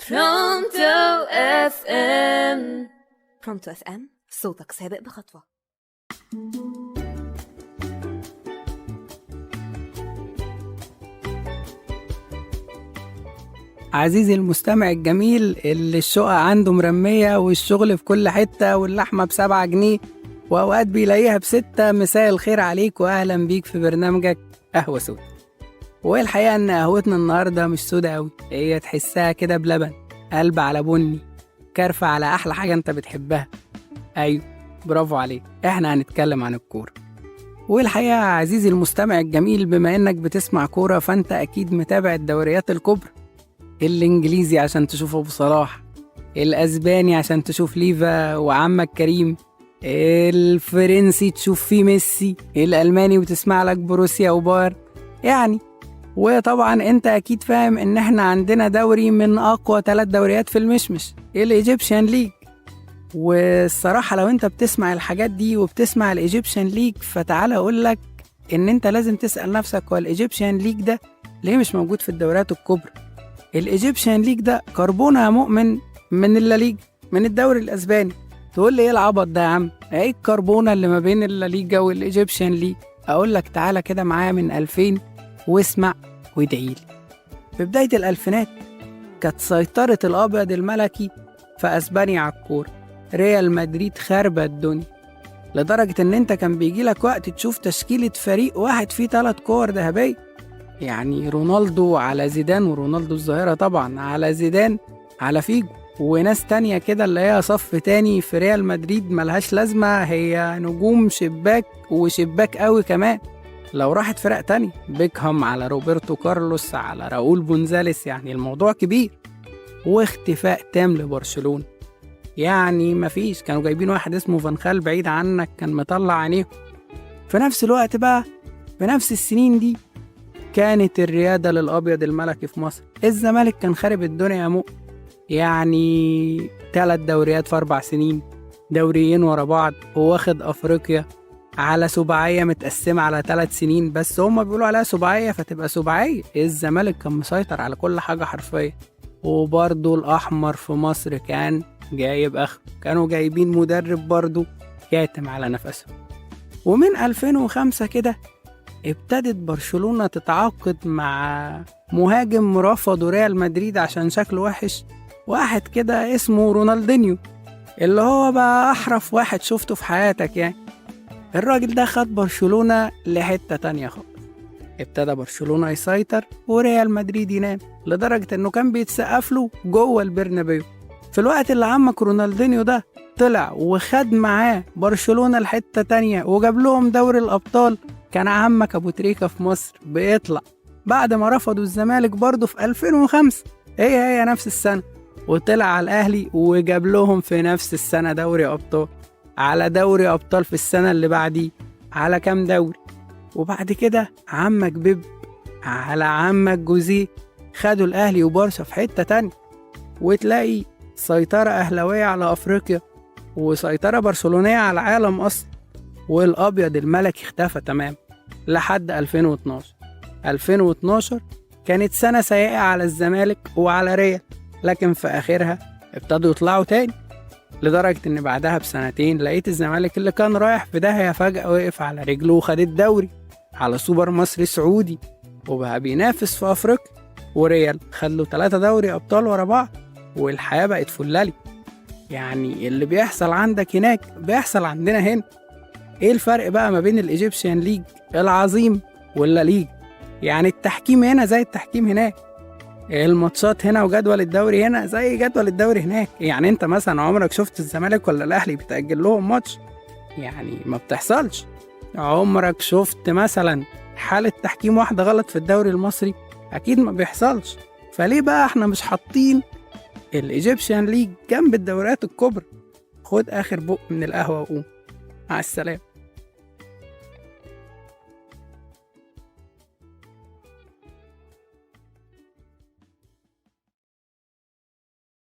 برونتو اف ام. برونتو اف ام، صوتك سابق بخطوة. عزيزي المستمع الجميل اللي الشقة عنده مرمية والشغل في كل حتة واللحمة ب7 جنيه وأوقات بيلاقيها ب6، مساء الخير عليك وأهلا بيك في برنامجك قهوة سودا. والحقيقة إن قهوتنا النهاردة مش سودا أوي، هي تحسها كده بلبن، قلب على بني، كارفة على أحلى حاجة أنت بتحبها. أيوة، برافو عليك، إحنا هنتكلم عن الكورة. والحقيقة عزيزي المستمع الجميل، بما إنك بتسمع كورة فأنت أكيد متابع الدوريات الكبرى. الإنجليزي عشان تشوف أبو صلاح، الأسباني عشان تشوف ليفا وعمك كريم، الفرنسي تشوف فيه ميسي، الألماني وتسمع لك بروسيا وبايرن يعني. وطبعا انت اكيد فاهم ان احنا عندنا دوري من اقوى 3 دوريات في المشمش، الايجيبشن ليج. والصراحة لو انت بتسمع الحاجات دي وبتسمع الايجيبشن ليج، فتعال اقول لك ان انت لازم تسأل نفسك، هو الايجيبشن ليج ده ليه مش موجود في الدوريات الكبرى؟ الايجيبشن ليج ده كربونة يا مؤمن من الليج، من الدوري الاسباني. تقول لي ايه العبط ده يا عم؟ ايه الكربونة اللي ما بين الليجا والايجيبشن ليج؟ اقول لك تعالى كده معايا من 2000 واسمع وادعيلي. في بداية الألفينات كانت سيطرة الأبيض الملكي في أسبانيا على الكورة، ريال مدريد خربت الدنيا، لدرجة إن أنت كان بيجيلك وقت تشوف تشكيلة فريق واحد فيه 3 كور ذهبية، يعني رونالدو على زيدان، ورونالدو الظاهرة طبعا على زيدان على فيجو، وناس تانية كده اللي هي صف تاني في ريال مدريد ملهاش لازمة، هي نجوم شباك وشباك قوي كمان. لو راحت فرق تانية، بيكهام على روبرتو كارلوس على راؤول بونزاليس، يعني الموضوع كبير. واختفاء تام لبرشلونة، يعني مفيش، كانوا جايبين واحد اسمه فانخال بعيد عنك كان مطلع عينيهم. في نفس الوقت بقى، في نفس السنين دي كانت الريادة للأبيض الملكي في مصر، الزمالك كان خارب الدنيا يا مؤمن، يعني 3 دوريات في 4 سنين، دوريين ورا بعض، وواخد أفريقيا على سباعية متقسمة على 3 سنين، بس هما بيقولوا عليها سباعية فتبقى سباعية. الزمالك كان مسيطر على كل حاجة حرفيا. وبرضو الأحمر في مصر كان جايب أخر، كانوا جايبين مدرب برضو كاتم على نفسه. ومن 2005 كده ابتدت برشلونة تتعاقد مع مهاجم رفضه ريال مدريد عشان شكله وحش، واحد كده اسمه رونالدينيو، اللي هو بقى أحرف واحد شفته في حياتك يعني. الراجل ده خد برشلونة لحتة تانية خالص، ابتدى برشلونة يسيطر وريال مدريد ينام، لدرجة انه كان بيتسقف له جوه البرنابيو. في الوقت اللي عمك رونالدينيو ده طلع وخد معاه برشلونة لحتة تانية وجاب لهم دوري الأبطال، كان عمك أبو تريكة في مصر بيطلع بعد ما رفضوا الزمالك برضه في 2005، هي نفس السنة، وطلع على الأهلي وجاب لهم في نفس السنة دوري أبطال، على دوري أبطال في السنة اللي بعديه، على كام دوري. وبعد كده عمك بيب على عمك جوزيه خدوا الأهلي وبارسا في حتة تانية، وتلاقي سيطرة أهلاوية على أفريقيا وسيطرة برشلونية على العالم أصلا. والأبيض الملكي اختفى تمام لحد 2012. 2012 كانت سنة سيئة على الزمالك وعلى ريال، لكن في آخرها ابتدوا يطلعوا تاني، لدرجة إن بعدها بسنتين لقيت الزمالك اللي كان رايح في داهية فجأة وقف على رجله وخد الدوري على سوبر مصري سعودي، وبقى بينافس في أفريقيا. وريال خد له 3 دوري أبطال ورا بعض، والحياة بقت فلالي. يعني اللي بيحصل عندك هناك بيحصل عندنا هنا. إيه الفرق بقى ما بين الإيجيبشن ليج العظيم ولا ليج؟ يعني التحكيم هنا زي التحكيم هناك، الماتشات هنا وجدول الدوري هنا زي جدول الدوري هناك. يعني انت مثلا عمرك شفت الزمالك ولا الاهلي بتأجل لهم ماتش؟ يعني ما بتحصلش. عمرك شفت مثلا حالة تحكيم واحدة غلط في الدوري المصري؟ اكيد ما بيحصلش. فليه بقى احنا مش حاطين الايجيبشن ليج جنب الدوريات الكبرى؟ خد اخر بق من القهوة وقوم، مع السلامة.